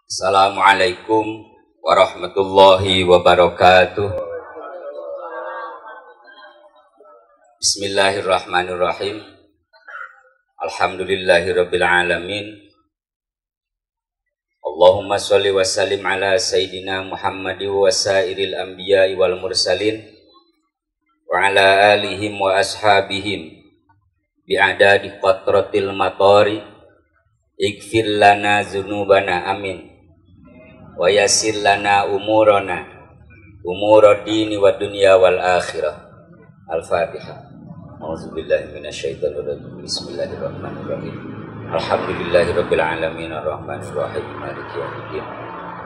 Assalamualaikum warahmatullahi wabarakatuh. Bismillahirrahmanirrahim. Alhamdulillahirabbil alamin. Allahumma sholli wa sallim ala sayyidina Muhammadin wa sairil anbiya'i wal mursalin wa ala alihim wa ashabihim bi'adadi qatratil matari ighfir lana dzunubana amin wa yassir lana umurana dini wa dunya wal akhirah. Al-Fatihah. A'udzubillahi minasyaitonir rajim. Bismillahirrahmanirrahim. Alhamdulillahirabbil alamin arrahmanir rahim maliki yaumiddin.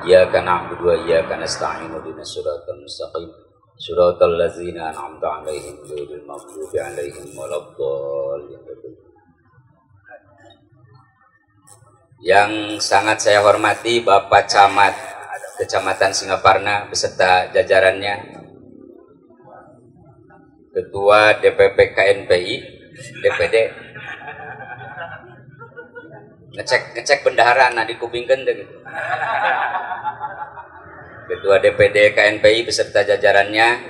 Iyyaka na'budu wa iyyaka nasta'in ihdinas siratal mustaqim. Siratal ladzina an'amta 'alaihim ghairil maghdubi 'alaihim waladdallin. Yang sangat saya hormati Bapak Camat Kecamatan Singaparna beserta jajarannya, Ketua DPP KNPI, DPD, ngecek bendahara nah dikupingkeun teh gitu. Ketua DPD KNPI beserta jajarannya,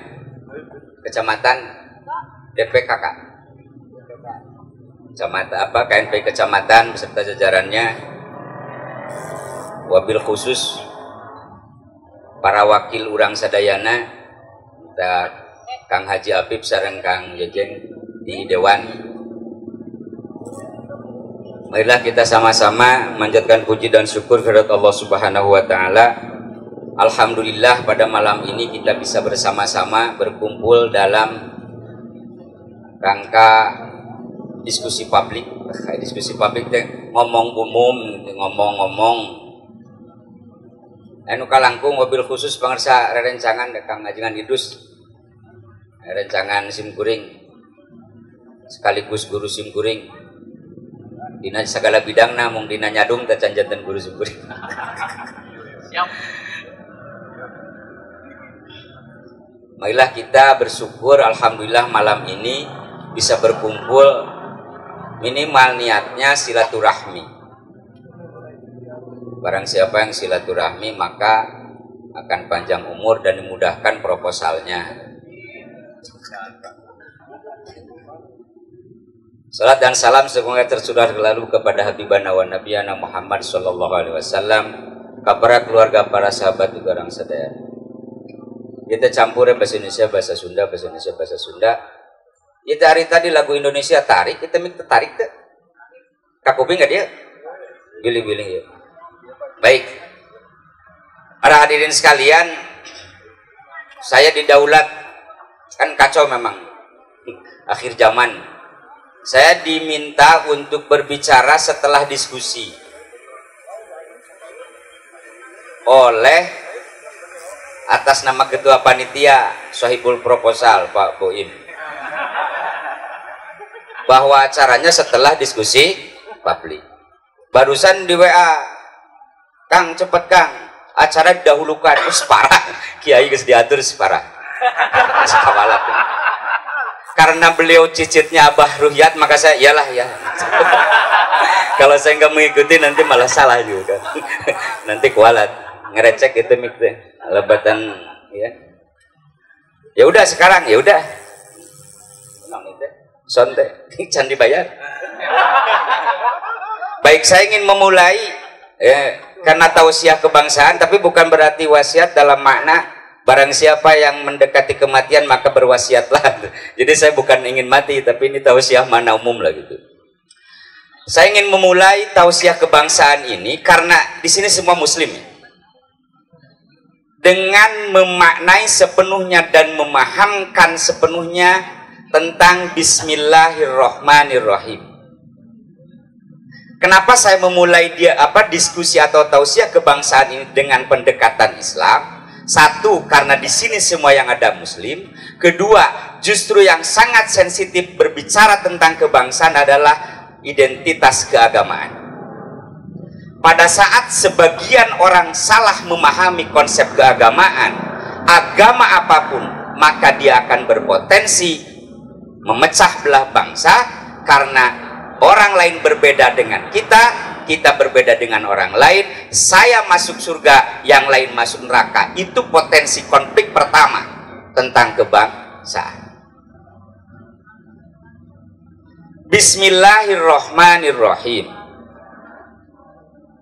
Kecamatan DPKK, Kecamatan KNPI Kecamatan beserta jajarannya, wabil khusus para wakil urang sadayana, Kang Haji Apip sareng Kang Jejen di Dewan. Marilah kita sama-sama manjatkan puji dan syukur kehadirat Allah Subhanahu wa taala. Alhamdulillah pada malam ini kita bisa bersama-sama berkumpul dalam rangka diskusi publik. Diskusi publik teh ngomong umum, ngomong anu kalangkung mobil khusus pangarsa rerencangan Kang Ajengan Idus, rencangan simkuring sekaligus guru simkuring dina segala bidang namung dina nyadung teh can janten guru simkuring. Siap. Marilah kita bersyukur alhamdulillah malam ini bisa berkumpul, minimal niatnya silaturahmi. Barang siapa yang silaturahmi maka akan panjang umur dan dimudahkan proposalnya. Salat dan salam semoga tercurah selalu kepada Habibana wa Nabiyana Muhammad sallallahu alaihi wasallam, kepada keluarga, para sahabat juga orang sadaya. Kita campurnya bahasa Indonesia, bahasa Sunda, bahasa Indonesia, bahasa Sunda. Kita hari tadi lagu Indonesia tarik, kita minta tarik tuh. Kakuping nggak dia? Bilih-bilih ya. Baik, para hadirin sekalian, saya didaulat, kan kacau memang, akhir zaman. Saya diminta untuk berbicara setelah diskusi oleh atas nama Ketua Panitia Sohibul Proposal Pak Boim, bahwa acaranya setelah diskusi publik. Barusan di WA, Kang cepet Kang, acara didahulukan. Separah, Kiai geus diatur separah. Sekawalat. Karena beliau cicitnya Abah Ruhyat, maka saya iyalah ya. Kalau saya nggak mengikuti nanti malah salah juga. Nanti kualat, ngerecek itu mik teh, lebatan ya. Ya udah sekarang, ya udah. Sonte, can dibayar. Baik, saya ingin memulai karena tausiah kebangsaan, tapi bukan berarti wasiat dalam makna barang siapa yang mendekati kematian maka berwasiatlah. Jadi saya bukan ingin mati, tapi ini tausiah mana umum lah gitu. Saya ingin memulai tausiah kebangsaan ini karena di sini semua muslim ya, dengan memaknai sepenuhnya dan memahamkan sepenuhnya tentang Bismillahirrahmanirrahim. Kenapa saya memulai diskusi atau tausiah kebangsaan ini dengan pendekatan Islam? Satu, karena di sini semua yang ada muslim. Kedua, justru yang sangat sensitif berbicara tentang kebangsaan adalah identitas keagamaan. Pada saat sebagian orang salah memahami konsep keagamaan, agama apapun, maka dia akan berpotensi memecah belah bangsa karena orang lain berbeda dengan kita kita berbeda dengan orang lain, saya masuk surga, yang lain masuk neraka. Itu potensi konflik pertama tentang kebangsaan. Bismillahirrahmanirrahim.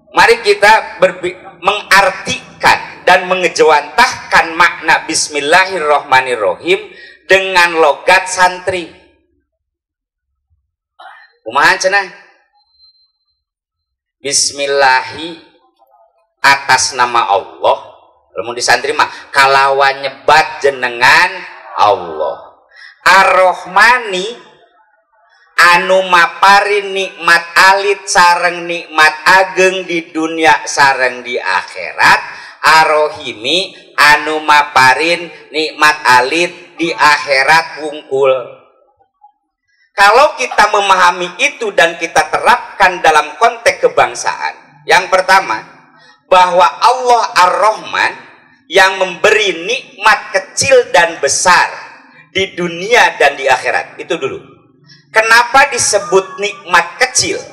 Mari kita mengartikan dan mengejawantahkan makna Bismillahirrahmanirrahim dengan logat santri. Kumaha cenah? Bismillahi atas nama Allah. Lamun di santri mah kalawan nyebat jenengan Allah. Ar-Rahmani anu maparin nikmat alit sareng nikmat ageng di dunia sareng di akhirat. Ar-Rahimi anu maparin nikmat alit di akhirat wungkul. Kalau kita memahami itu dan kita terapkan dalam konteks kebangsaan, yang pertama, bahwa Allah Ar-Rahman yang memberi nikmat kecil dan besar di dunia dan di akhirat. Itu dulu. Kenapa disebut nikmat kecil?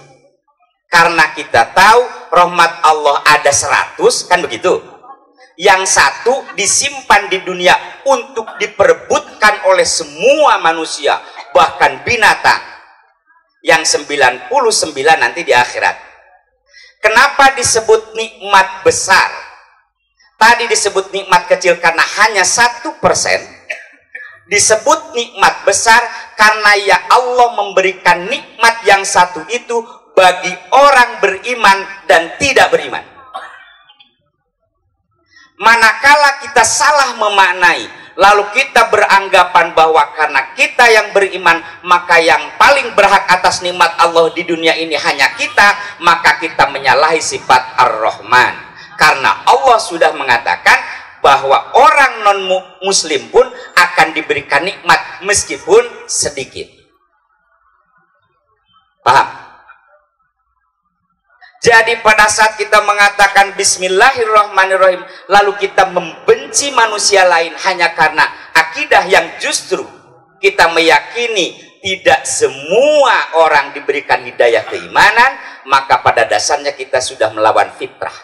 Karena kita tahu rahmat Allah ada 100, kan begitu? Yang satu disimpan di dunia untuk diperebutkan oleh semua manusia, bahkan binatang. Yang 99 nanti di akhirat. Kenapa disebut nikmat besar? Tadi disebut nikmat kecil karena hanya 1%. Disebut nikmat besar karena ya Allah memberikan nikmat yang satu itu bagi orang beriman dan tidak beriman. Manakala kita salah memaknai, lalu kita beranggapan bahwa karena kita yang beriman, maka yang paling berhak atas nikmat Allah di dunia ini hanya kita, maka kita menyalahi sifat Ar-Rahman. Karena Allah sudah mengatakan bahwa orang non-muslim pun akan diberikan nikmat meskipun sedikit. Paham? Jadi pada saat kita mengatakan Bismillahirrahmanirrahim, lalu kita membenci manusia lain hanya karena akidah yang justru kita meyakini tidak semua orang diberikan hidayah keimanan, maka pada dasarnya kita sudah melawan fitrah.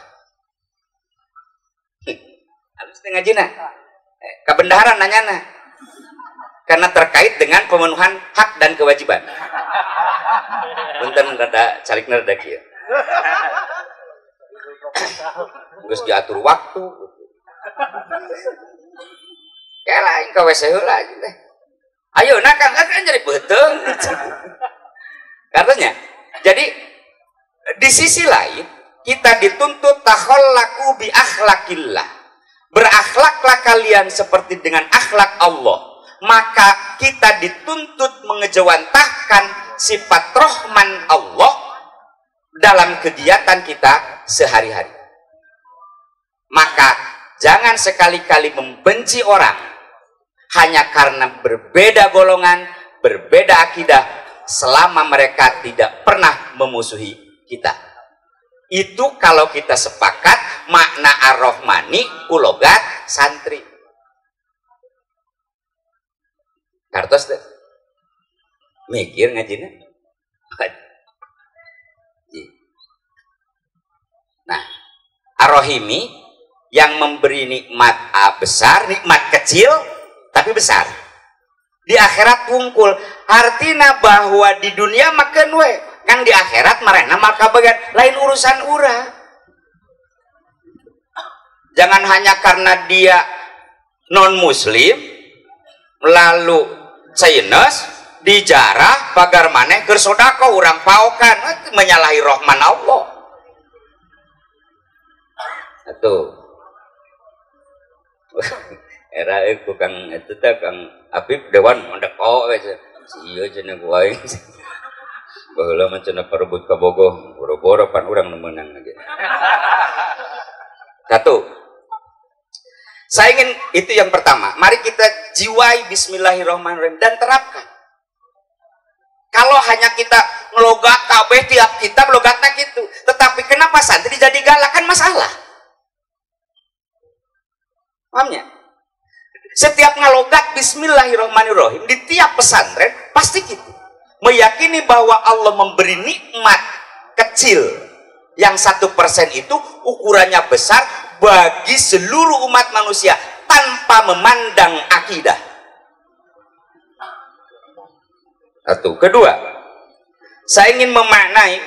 Harus ngajina. Kebenaran nanyana. Karena terkait dengan pemenuhan hak dan kewajiban. Punten rada calik nerda kieu. Geus diatur waktu. Kayak lain ka WC heula teh. Ayo nak kan jadi beuteuh. Katanya. Jadi di sisi lain kita dituntut takhallaku bi akhlaqillah. Berakhlaklah kalian seperti dengan akhlak Allah. Maka kita dituntut mengejawantahkan sifat Rahman Allah dalam kegiatan kita sehari-hari. Maka jangan sekali-kali membenci orang hanya karena berbeda golongan, berbeda akidah, selama mereka tidak pernah memusuhi kita. Itu kalau kita sepakat makna Ar-Rahmani kulogat santri. Kartos deh. Mikir ngajina. Nah, Ar-Rahimi yang memberi nikmat besar, nikmat kecil tapi besar. Di akhirat wungkul. Artinya bahwa di dunia makan we, kan di akhirat marena maka bagian lain urusan urang. Jangan hanya karena dia non muslim lalu Chinese dijarah pagar maneh keur sodako urang paokan menyalahi Rahman Allah. Tuh era aku Kang itu teh Kang Apip Dewan mendeko we ieu cenah ku aing baheula mah cenah parebut ka bogoh boro-boro pan urang nu meunang ge. Satu, saya ingin itu yang pertama, mari kita jiwai Bismillahirrahmanirrahim dan terapkan. Kalau hanya kita ngelogat kabeh tiap kita logatna gitu, tetapi kenapa santri jadi galak kan masalah. Pahamnya? Setiap ngalogat Bismillahirrahmanirrahim di tiap pesantren pasti gitu. Meyakini bahwa Allah memberi nikmat kecil Yang 1% itu ukurannya besar bagi seluruh umat manusia tanpa memandang akidah. Satu. Kedua, saya ingin memaknai,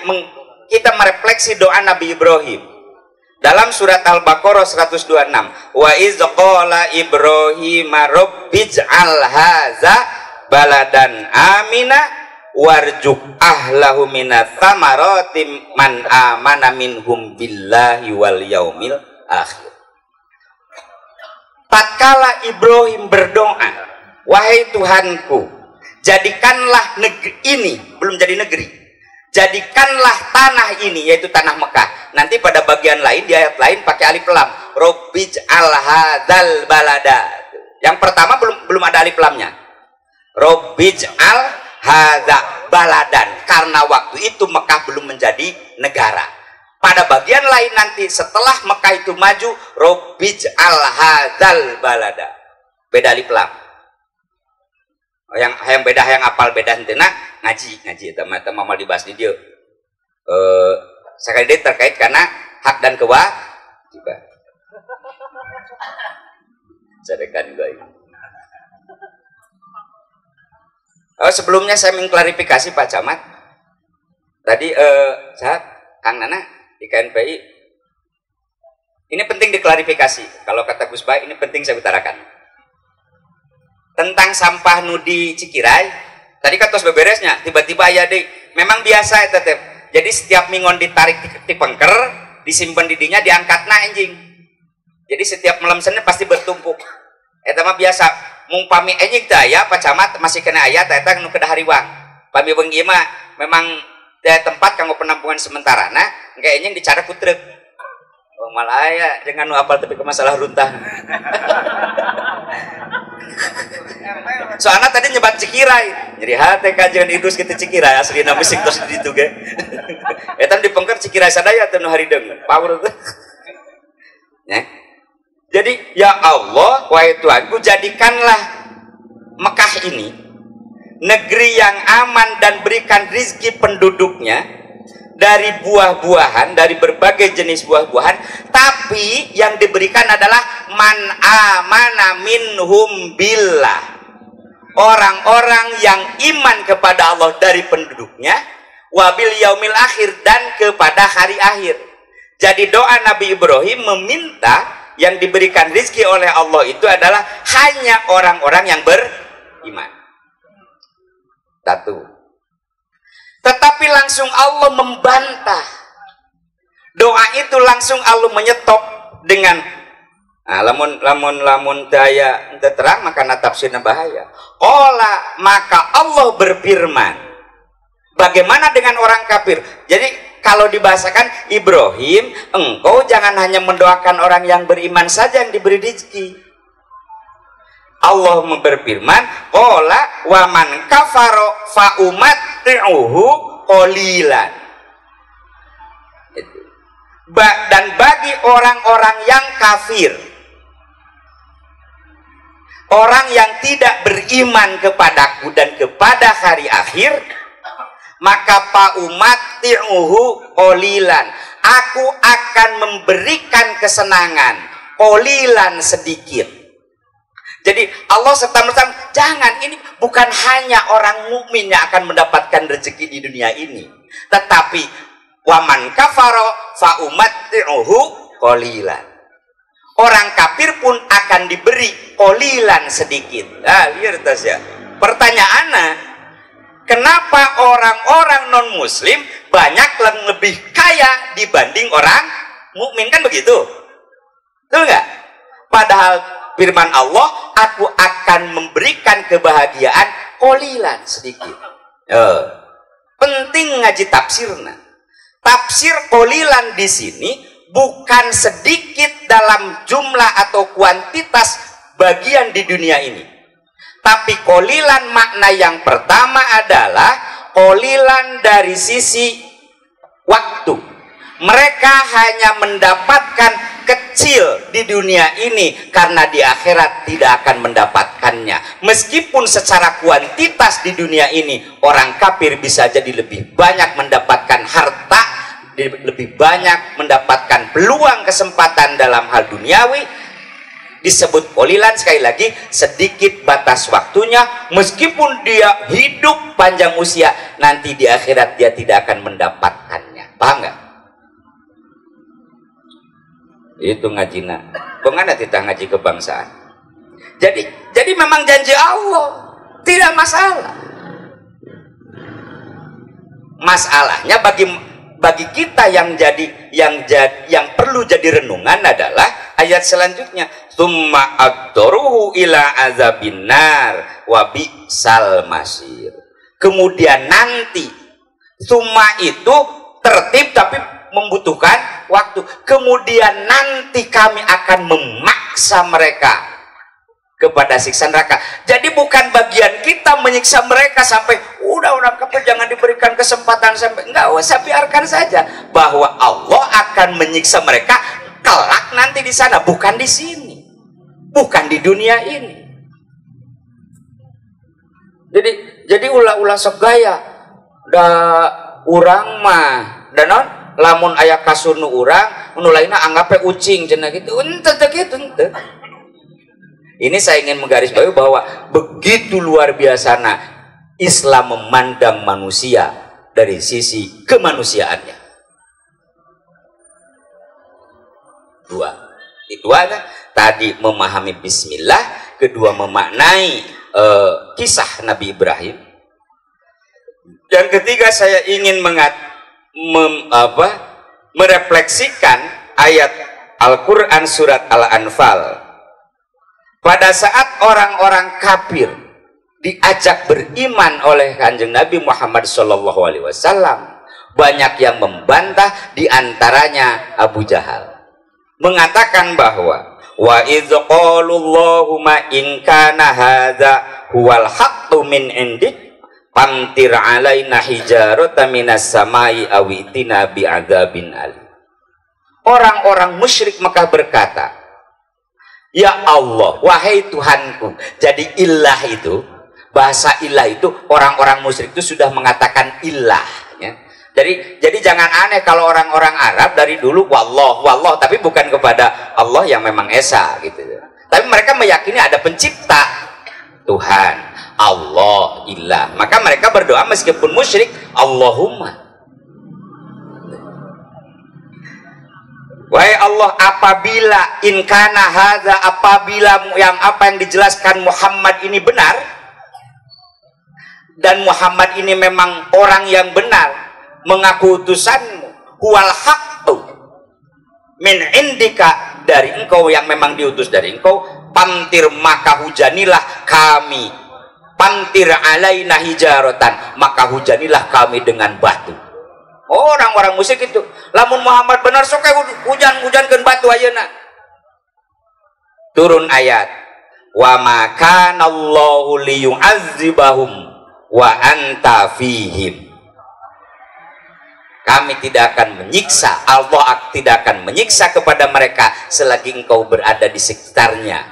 kita merefleksi doa Nabi Ibrahim dalam surat Al-Baqarah 126. Wa iz qala Ibrahim rabbij'al hadza baladan amina warjuk ahlahu minat thamarati man amana minhum billahi wal yaumil akhir. Tatkala Ibrahim berdoa, wahai Tuhanku, jadikanlah negeri ini, belum jadi negeri, jadikanlah tanah ini, yaitu tanah Mekah. Nanti pada bagian lain, di ayat lain pakai alif lam, Rabbij'al hadzal balada. Yang pertama belum ada alif lamnya, Rabbij'al hadza baladan, karena waktu itu Mekah belum menjadi negara. Pada bagian lain nanti setelah Mekah itu maju, Rabbij'al hadzal balada, beda alif lam. Yang beda, yang apal beda hentena ngaji teman-teman mau dibahas di dia. Sekali ini terkait karena hak dan kewajiban. Sadekan juga ini. Sebelumnya saya mengklarifikasi Pak Camat. Tadi Kang Nana di KNPI. Ini penting diklarifikasi. Kalau kata Gus Baik, ini penting saya utarakan. Tentang sampah nudi Cikirai, tadi kan tos beberesnya, tiba-tiba ya deh, memang biasa ya tetep. Jadi setiap mingon ditarik di pengker, disimpan didinya, diangkat na anjing. Jadi setiap malam Senin pasti bertumpuk. Eta mah biasa, mung pami anjing daya, Pak Camat masih kena ayat, eta nu kedah hariwang. Pami bengi mah memang tempat kanggo penampungan sementara. Nah, engke anjing dicara ku truk. Oh malah aya, jangan nu apal tapi ke masalah runtah. Soalnya tadi nyebat Cikirai, jadi hati kajian idus kita Cikirai asli nama musik terus di itu ge. Etan dipengker Cikirai sadaya tenu hari deng, power tuh. Ya. Jadi ya Allah, wahai Tuhanku, jadikanlah Mekah ini negeri yang aman dan berikan rizki penduduknya dari buah-buahan, dari berbagai jenis buah-buahan, tapi yang diberikan adalah man amana minhum billah, orang-orang yang iman kepada Allah dari penduduknya, wabil yaumil akhir, dan kepada hari akhir. Jadi doa Nabi Ibrahim meminta yang diberikan rizki oleh Allah itu adalah hanya orang-orang yang beriman. Satu. Tetapi langsung Allah membantah doa itu, langsung Allah menyetop dengan lamun daya terang maka tafsirnya bahaya. Qala, maka Allah berfirman. Bagaimana dengan orang kafir? Jadi kalau dibahasakan Ibrahim, engkau jangan hanya mendoakan orang yang beriman saja yang diberi rezeki. Allah berfirman, qala wa man kafaro fa umatti'uhu qalilan. Dan bagi orang-orang yang kafir, orang yang tidak beriman kepadaku dan kepada hari akhir, maka fa umatti'uhu qalilan, aku akan memberikan kesenangan qalilan, sedikit. Jadi Allah serta-merta jangan, ini bukan hanya orang mukmin yang akan mendapatkan rezeki di dunia ini, tetapi waman kafaro fa umatti'uhu qalilan, orang kafir pun akan diberi qalilan, sedikit. Lihat tas ya. Pertanyaannya, kenapa orang-orang non muslim banyak lebih kaya dibanding orang mukmin, kan begitu? Betul nggak? Padahal firman Allah, aku akan memberikan kebahagiaan qalilan, sedikit. Penting ngaji tafsirna. Tafsir qalilan di sini bukan sedikit dalam jumlah atau kuantitas bagian di dunia ini. Tapi qalilan makna yang pertama adalah qalilan dari sisi waktu. Mereka hanya mendapatkan kecil di dunia ini karena di akhirat tidak akan mendapatkannya. Meskipun secara kuantitas di dunia ini orang kafir bisa jadi lebih banyak mendapatkan harta lebih banyak mendapatkan peluang kesempatan dalam hal duniawi, disebut qalilan, sekali lagi sedikit batas waktunya, meskipun dia hidup panjang usia, nanti di akhirat dia tidak akan mendapatkannya. Paham nggak? Itu ngajina. Bagaimana kita ngaji kebangsaan? Jadi memang janji Allah, tidak masalah. Masalahnya bagi kita yang perlu jadi renungan adalah ayat selanjutnya, tsumma addaruhu ila azabin nar wa bi'sal masir. Kemudian nanti tsumma itu tertib tapi membutuhkan waktu. Kemudian nanti kami akan memaksa mereka kepada siksa neraka. Jadi bukan bagian kita menyiksa mereka sampai udah kapan, jangan diberikan kesempatan sampai, enggak usah, biarkan saja bahwa Allah akan menyiksa mereka kelak nanti di sana, bukan di sini, bukan di dunia ini. Jadi ulah sok gaya da urang mah danon lamun aya kasunu urang nu lainna anggape ucing cenah gitu. Henteu kitu henteu. Ini saya ingin menggarisbawahi bahwa begitu luar biasana Islam memandang manusia dari sisi kemanusiaannya. Dua. Itu aja. Tadi memahami bismillah, kedua memaknai kisah Nabi Ibrahim. Yang ketiga saya ingin merefleksikan ayat Al-Quran surat Al-Anfal. Pada saat orang-orang kafir diajak beriman oleh Kanjeng Nabi Muhammad SAW, banyak yang membantah, diantaranya Abu Jahal, mengatakan bahwa wa idz qalu Allahumma in kana hadza huwal haqqu min indik famtir alaina hijaratan minas samai aw itina bi'adzabin alim. Orang-orang musyrik Mekah berkata, ya Allah, wahai Tuhanku. Jadi ilah itu, bahasa ilah itu, orang-orang musyrik itu sudah mengatakan ilah ya. Jadi jangan aneh kalau orang-orang Arab dari dulu wallah, tapi bukan kepada Allah yang memang esa gitu. Tapi mereka meyakini ada pencipta, Tuhan, Allah, ilah. Maka mereka berdoa meskipun musyrik, Allahumma. Wahai Allah, apabila inkana hadza, apabila apa yang dijelaskan Muhammad ini benar, dan Muhammad ini memang orang yang benar, mengaku utusanmu, huwal haqqu min indika, dari engkau yang memang diutus dari engkau, pantir maka hujanilah kami, pantir alaina hijaratan, maka hujanilah kami dengan batu. Orang-orang musyrik itu, lamun Muhammad benar sok hujan-hujankeun batu ayeuna. Turun ayat, wa ma kana Allahu liyu'adzibahum wa anta fihim. Kami tidak akan menyiksa, Allah tidak akan menyiksa kepada mereka selagi engkau berada di sekitarnya.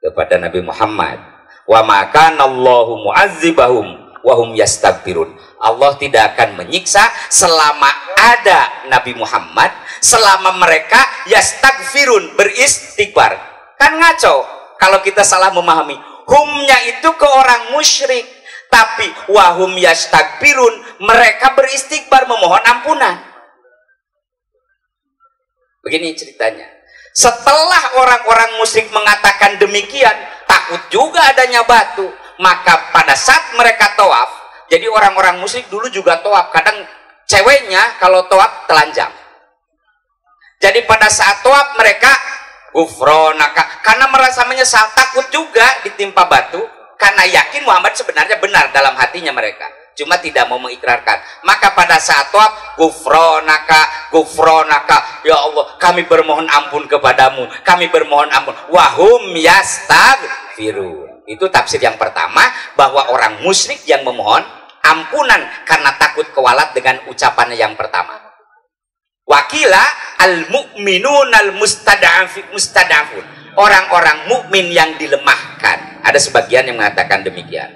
Kepada Nabi Muhammad, wa ma kana Allahu mu'adzibahum wa hum yastaghfirun. Allah tidak akan menyiksa selama ada Nabi Muhammad, selama mereka yastaghfirun, beristighfar. Kan ngaco kalau kita salah memahami. Humnya itu ke orang musyrik, tapi wahum yastaghfirun, mereka beristighfar, memohon ampunan. Begini ceritanya. Setelah orang-orang musyrik mengatakan demikian, takut juga adanya batu, maka pada saat mereka tawaf, jadi orang-orang musyrik dulu juga tawaf, kadang ceweknya kalau tawaf telanjang. Jadi pada saat tawaf mereka gufronaka, karena merasa menyesal, takut juga ditimpa batu, karena yakin Muhammad sebenarnya benar dalam hatinya mereka, cuma tidak mau mengikrarkan. Maka pada saat tawaf, gufronaka, gufronaka, ya Allah kami bermohon ampun kepadamu, kami bermohon ampun, wahum yastaghfirun. Itu tafsir yang pertama, bahwa orang musyrik yang memohon ampunan karena takut kewalat dengan ucapannya yang pertama. Wakila al-mu'minun al-mustada'afun, orang-orang mukmin yang dilemahkan. Ada sebagian yang mengatakan demikian.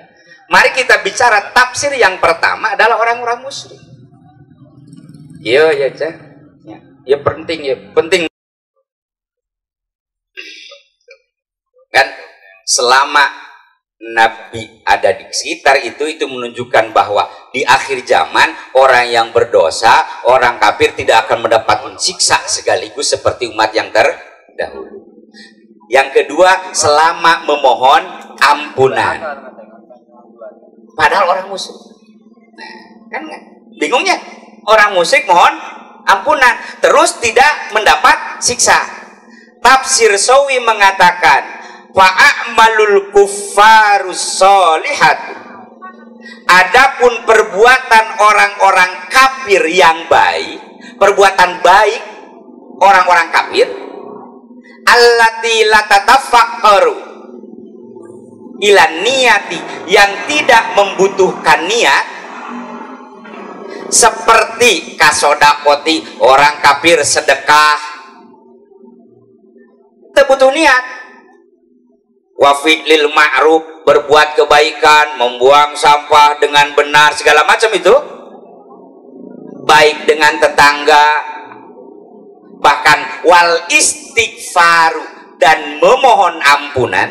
Mari kita bicara tafsir yang pertama adalah orang-orang musyrik. Iya ya cah. Ya penting ya, penting kan selama Nabi ada di sekitar itu menunjukkan bahwa di akhir zaman orang yang berdosa, orang kafir tidak akan mendapatkan siksa sekaligus seperti umat yang terdahulu. Yang kedua, selama memohon ampunan. Padahal orang musyrik. Kan bingungnya, orang musyrik mohon ampunan terus tidak mendapat siksa. Tafsir Sawi mengatakan fa'amalul kuffarus solihat, adapun perbuatan orang-orang kafir yang baik, perbuatan baik orang-orang kafir, allati latatafakkaru ila niyati, yang tidak membutuhkan niat, seperti kasodakoti, orang kafir sedekah tidak butuh niat. Wa fi'lil ma'ruf, berbuat kebaikan, membuang sampah dengan benar, segala macam itu, baik dengan tetangga, bahkan wal istighfaru, dan memohon ampunan,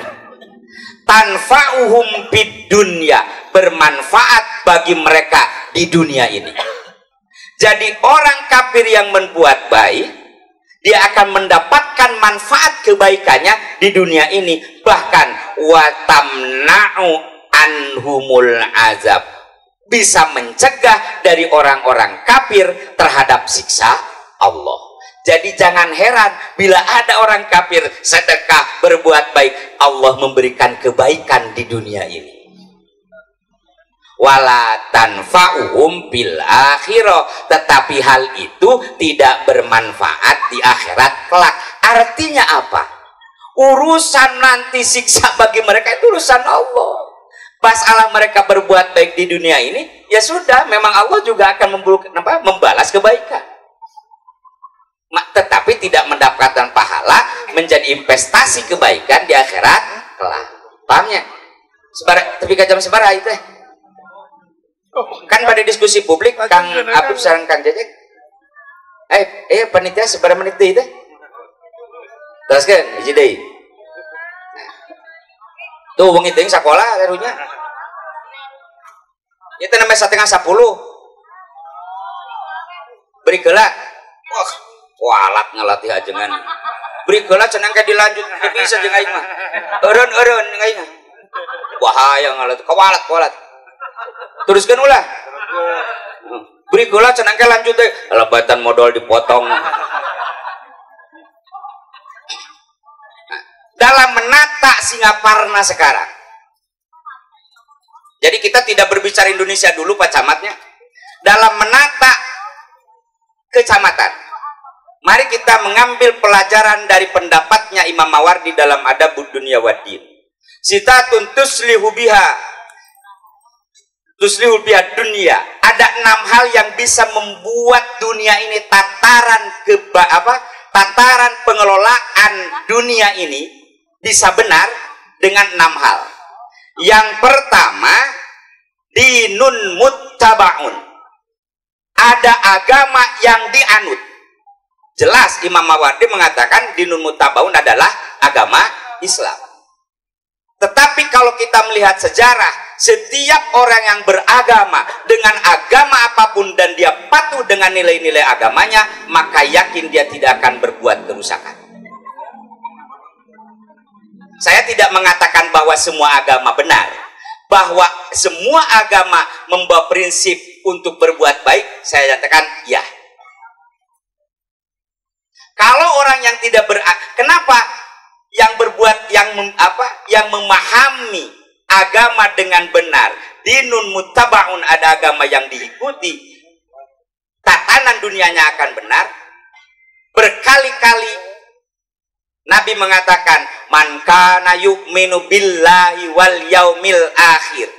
tanfa'uhum fid dunya, bermanfaat bagi mereka di dunia ini. Jadi orang kafir yang berbuat baik, dia akan mendapatkan manfaat kebaikannya di dunia ini, bahkan watamna'u anhumul azab, bisa mencegah dari orang-orang kafir terhadap siksa Allah. Jadi jangan heran bila ada orang kafir sedekah, berbuat baik, Allah memberikan kebaikan di dunia ini. Wala tanfa'uhum bil akhirah, tetapi hal itu tidak bermanfaat di akhirat kelak. Artinya apa? Urusan nanti siksa bagi mereka itu urusan Allah. Masalah mereka berbuat baik di dunia ini, ya sudah, memang Allah juga akan membalas kebaikan. Tetapi tidak mendapatkan pahala menjadi investasi kebaikan di akhirat kelak. Pahamnya? Tapi jam sebarah itu kan pada diskusi publik Kang Abib sareng Kang Jajak panitia seberapa menit itu terus kan hiji deui tuh wengi teuing sakola karunya itu namanya 9:30 beri geula wah walat ngalatih ajengan beri geula cenah ka dilanjut bisa jeung aing mah eureun aing bahaya ngalatih kawalat teruskan ulah beri gula cenangke lanjut deh lebatan modal dipotong. Dalam menata Singaparna sekarang, jadi kita tidak berbicara Indonesia dulu Pak Camatnya, dalam menata kecamatan, mari kita mengambil pelajaran dari pendapatnya Imam Mawardi dalam Adabud Dunya Waddin. Sitatun tuslihu biha tuslihul biha dunia, ada 6 hal yang bisa membuat dunia ini tataran pengelolaan dunia ini bisa benar dengan 6 hal. Yang pertama, dinun muttabaun, ada agama yang dianut. Jelas Imam Mawardi mengatakan dinun muttabaun adalah agama Islam. Tetapi kalau kita melihat sejarah, setiap orang yang beragama dengan agama apapun dan dia patuh dengan nilai-nilai agamanya, maka yakin dia tidak akan berbuat kerusakan. Saya tidak mengatakan bahwa semua agama benar, bahwa semua agama membawa prinsip untuk berbuat baik, saya katakan ya. Kalau orang yang tidak kenapa yang berbuat yang memahami agama dengan benar, dinun muttabaun, ada agama yang diikuti, tatanan dunianya akan benar. Berkali-kali Nabi mengatakan, man kana yu'minu billahi wal yaumil akhir,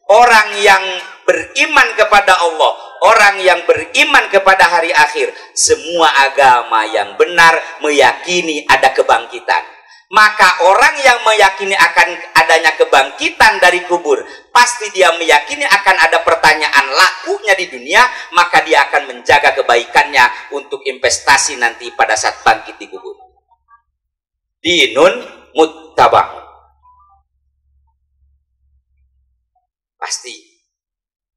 orang yang beriman kepada Allah, orang yang beriman kepada hari akhir, semua agama yang benar meyakini ada kebangkitan. Maka orang yang meyakini akan adanya kebangkitan dari kubur, pasti dia meyakini akan ada pertanyaan lakunya di dunia, maka dia akan menjaga kebaikannya untuk investasi nanti pada saat bangkit di kubur. Dinun muttaba'un. Pasti.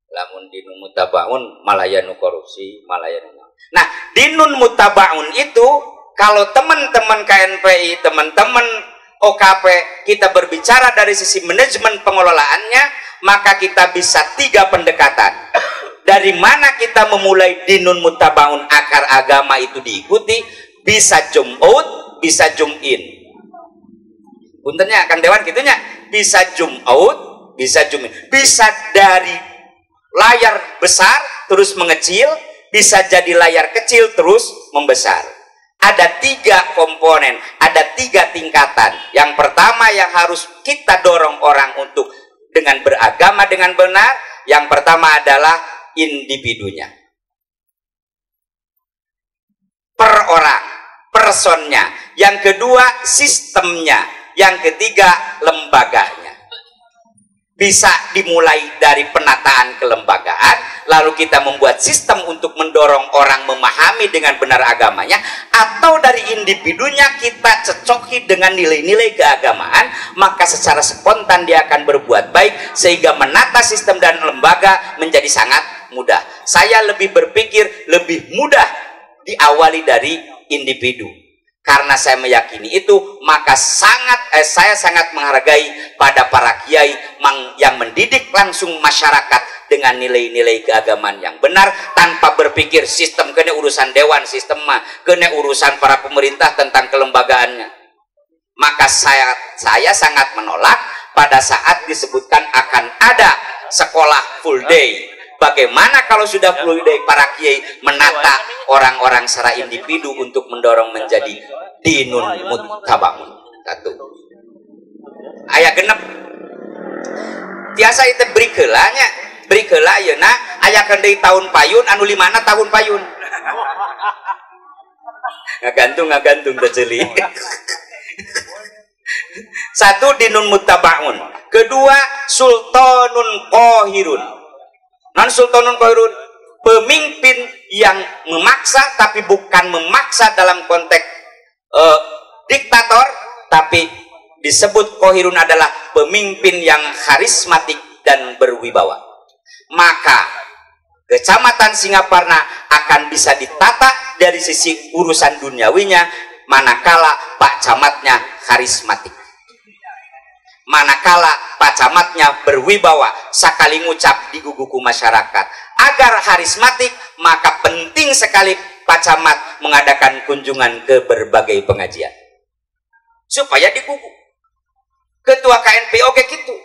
Lamun dinun muttaba'un malayanu korupsi, malayanu. Nah, dinun muttaba'un itu kalau teman-teman KNPI, teman-teman OKP, kita berbicara dari sisi manajemen pengelolaannya, maka kita bisa 3 pendekatan. Dari mana kita memulai dinun muttaba'un akar agama itu diikuti? Bisa zoom out, bisa zoom in. Puntennya Kang Dewan gitunya, bisa zoom out, bisa zoom in. Bisa dari layar besar terus mengecil, bisa jadi layar kecil terus membesar. Ada 3 komponen, ada 3 tingkatan. Yang pertama yang harus kita dorong orang untuk dengan beragama dengan benar, yang pertama adalah individunya. Per orang, personnya. Yang kedua sistemnya. Yang ketiga lembaganya. Bisa dimulai dari penataan kelembagaan, lalu kita membuat sistem untuk mendorong orang memahami dengan benar agamanya, atau dari individunya kita cocoki dengan nilai-nilai keagamaan, maka secara spontan dia akan berbuat baik, sehingga menata sistem dan lembaga menjadi sangat mudah. Saya lebih berpikir lebih mudah diawali dari individu. Karena saya meyakini itu, maka saya sangat menghargai pada para kiai yang mendidik langsung masyarakat dengan nilai-nilai keagamaan yang benar, tanpa berpikir sistem kena urusan dewan, sistem kena urusan para pemerintah tentang kelembagaannya. Maka saya sangat menolak pada saat disebutkan akan ada sekolah full day. Bagaimana kalau sudah full day para kiai menata orang-orang secara individu untuk mendorong menjadi dinun muttaba'un. Satu. Aya genep. Tiasa itu beri kelanya, beri kela yeuna aya kendai tahun payun anu limana tahun payun. Ngagantung terjeli. Satu dinun muttaba'un. Kedua sultanun qahirun. Non sultanun qahirun, pemimpin yang memaksa, tapi bukan memaksa dalam konteks diktator, tapi disebut qahirun adalah pemimpin yang karismatik dan berwibawa. Maka Kecamatan Singaparna akan bisa ditata dari sisi urusan duniawinya, manakala Pak Camatnya karismatik, manakala Pak Camatnya berwibawa, sakali ngucap di guguku masyarakat. Agar karismatik, maka penting sekali Pak Camat mengadakan kunjungan ke berbagai pengajian supaya digugu. Ketua KNP oke gitu.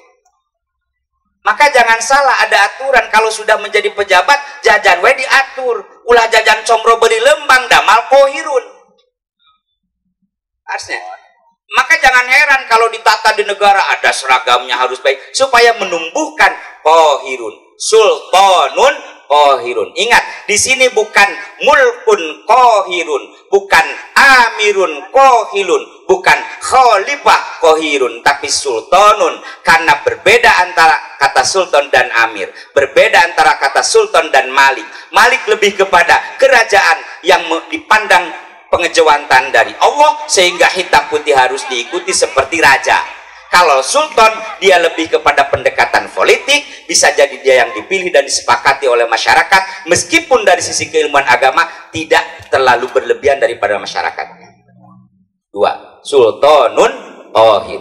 Maka jangan salah, ada aturan. Kalau sudah menjadi pejabat, jajan we diatur. Ulah jajan comro beli lembang damal qahirun. Harusnya. Maka jangan heran kalau ditata di negara ada seragamnya harus baik, supaya menumbuhkan qahirun, sultanun qahirun. Ingat, di sini bukan mulkun qahirun, bukan amirun qahirun, bukan khalifah qahirun, tapi sultanun. Karena berbeda antara kata sultan dan amir, berbeda antara kata sultan dan malik. Malik lebih kepada kerajaan yang dipandang pengejawantan dari Allah, sehingga hitam putih harus diikuti seperti raja. Kalau sultan, dia lebih kepada pendekatan politik, bisa jadi dia yang dipilih dan disepakati oleh masyarakat, meskipun dari sisi keilmuan agama tidak terlalu berlebihan daripada masyarakatnya. Dua, sultanun qahir.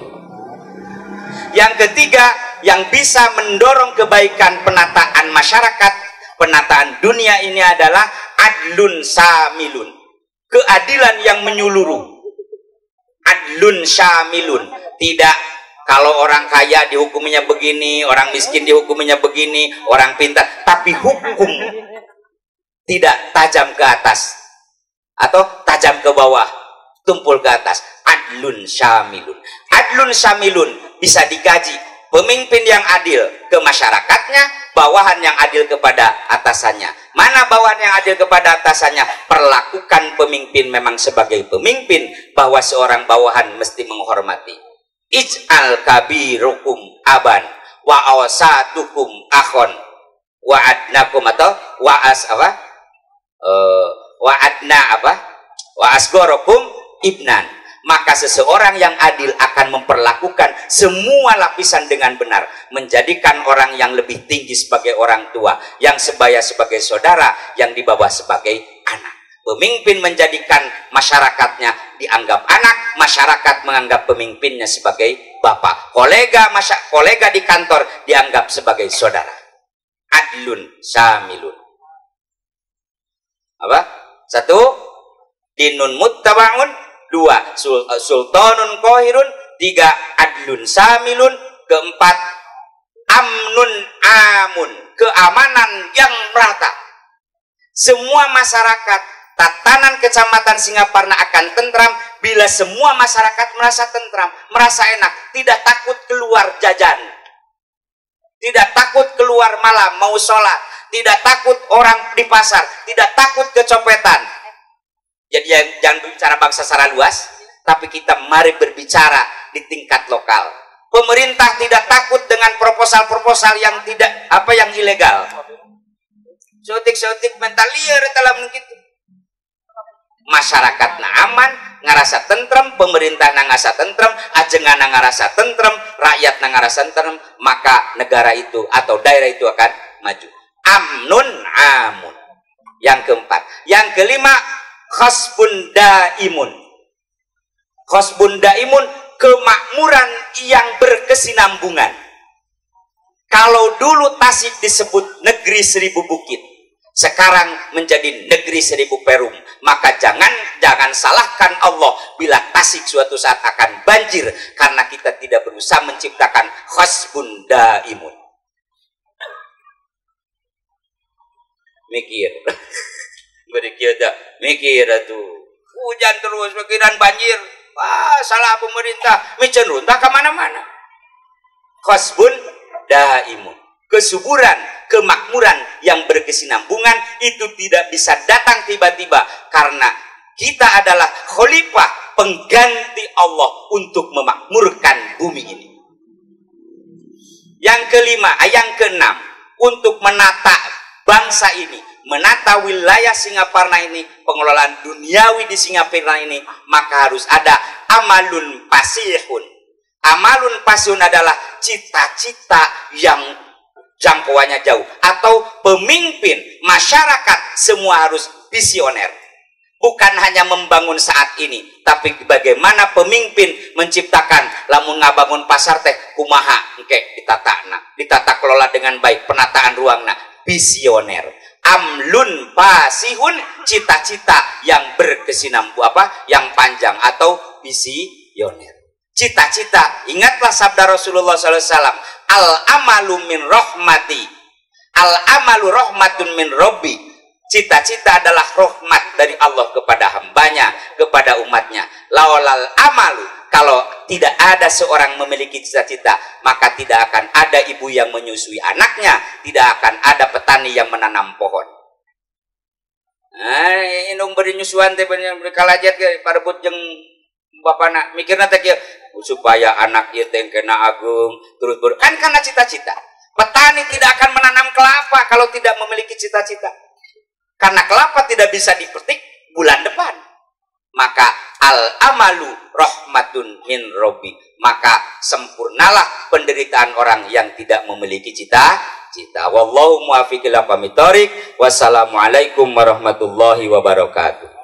Yang ketiga, yang bisa mendorong kebaikan penataan masyarakat, penataan dunia ini adalah adlun samilun, keadilan yang menyeluruh. Adlun syamilun, tidak kalau orang kaya dihukuminya begini, orang miskin dihukuminya begini, orang pintar, tapi hukum tidak tajam ke atas atau tajam ke bawah, tumpul ke atas. Adlun syamilun. Adlun syamilun bisa dikaji Pemimpin yang adil ke masyarakatnya, bawahan yang adil kepada atasannya. Mana bawahan yang adil kepada atasannya? Perlakukan pemimpin memang sebagai pemimpin, bahwa seorang bawahan mesti menghormati. Ij'al kabirukum aban wa awsatukum akhon wa adnakum atau wa as apa? Wa adna apa? Wa asgorokum ibnan. Maka seseorang yang adil akan memperlakukan semua lapisan dengan benar, menjadikan orang yang lebih tinggi sebagai orang tua, yang sebaya sebagai saudara, yang di bawah sebagai anak. Pemimpin menjadikan masyarakatnya dianggap anak, masyarakat menganggap pemimpinnya sebagai bapak. Kolega di kantor dianggap sebagai saudara. Adlun syamilun. Apa? 1, dinun muttabaun. 2, sultanun kohirun. 3, adlun samilun. 4, amnun amun, keamanan yang merata. Semua masyarakat tatanan Kecamatan Singaparna akan tentram bila semua masyarakat merasa tentram, merasa enak, tidak takut keluar jajan, tidak takut keluar malam mau sholat, tidak takut orang di pasar, tidak takut kecopetan. Jadi jangan berbicara bangsa secara luas, tapi kita mari berbicara di tingkat lokal. Pemerintah tidak takut dengan proposal-proposal yang tidak yang ilegal. Sotik mental liar dalam gitu. Masyarakat aman, ngarasa tentrem, pemerintah ngarasa tentrem, ajengan ngarasa tentrem, rakyat ngarasa tentrem, maka negara itu atau daerah itu akan maju. Amnun amun. Yang keempat, yang kelima, khasbun daimun. Khasbun daimun, kemakmuran yang berkesinambungan. Kalau dulu Tasik disebut negeri 1000 bukit, sekarang menjadi negeri 1000 perum, maka jangan salahkan Allah bila Tasik suatu saat akan banjir karena kita tidak berusaha menciptakan khasbun daimun. Mikir. Mikir tuh hujan terus pikiran banjir, salah pemerintah, micenrunta kemana-mana. Khasbun daimun, kesuburan, kemakmuran yang berkesinambungan itu tidak bisa datang tiba-tiba, karena kita adalah khalifah pengganti Allah untuk memakmurkan bumi ini. Yang kelima, yang keenam, untuk menata bangsa ini, menata wilayah Singaparna ini, pengelolaan duniawi di Singaparna ini, maka harus ada amalun pasihun. Amalun pasihun adalah cita-cita yang jangkauannya jauh, atau pemimpin masyarakat semua harus visioner. Bukan hanya membangun saat ini, tapi bagaimana pemimpin menciptakan lamun ngabangun pasar teh kumaha engke ditata kelola dengan baik, penataan ruangna, visioner. Amlun pasihun, cita-cita yang yang panjang atau visioner. Cita-cita, ingatlah sabda Rasulullah SAW, al-amalu min rahmati, al-amalu rahmatun min robbi. Cita-cita adalah rahmat dari Allah kepada hambanya, kepada umatnya. Laulal amalu, kalau tidak ada seorang memiliki cita-cita, maka tidak akan ada ibu yang menyusui anaknya, tidak akan ada petani yang menanam pohon. Nah, indung beri nyusuan teh berkalajat ke parebut jeung bapana mikirna teh supaya anak ieu teh kena agung terus kan karena cita-cita. Petani tidak akan menanam kelapa kalau tidak memiliki cita-cita. Karena kelapa tidak bisa dipetik bulan depan. Maka al-amalu rahmatun min robbi, maka sempurnalah penderitaan orang yang tidak memiliki cita-cita. Wallahu muwaffiq ila aqwamit thoriq. Wassalamualaikum warahmatullahi wabarakatuh.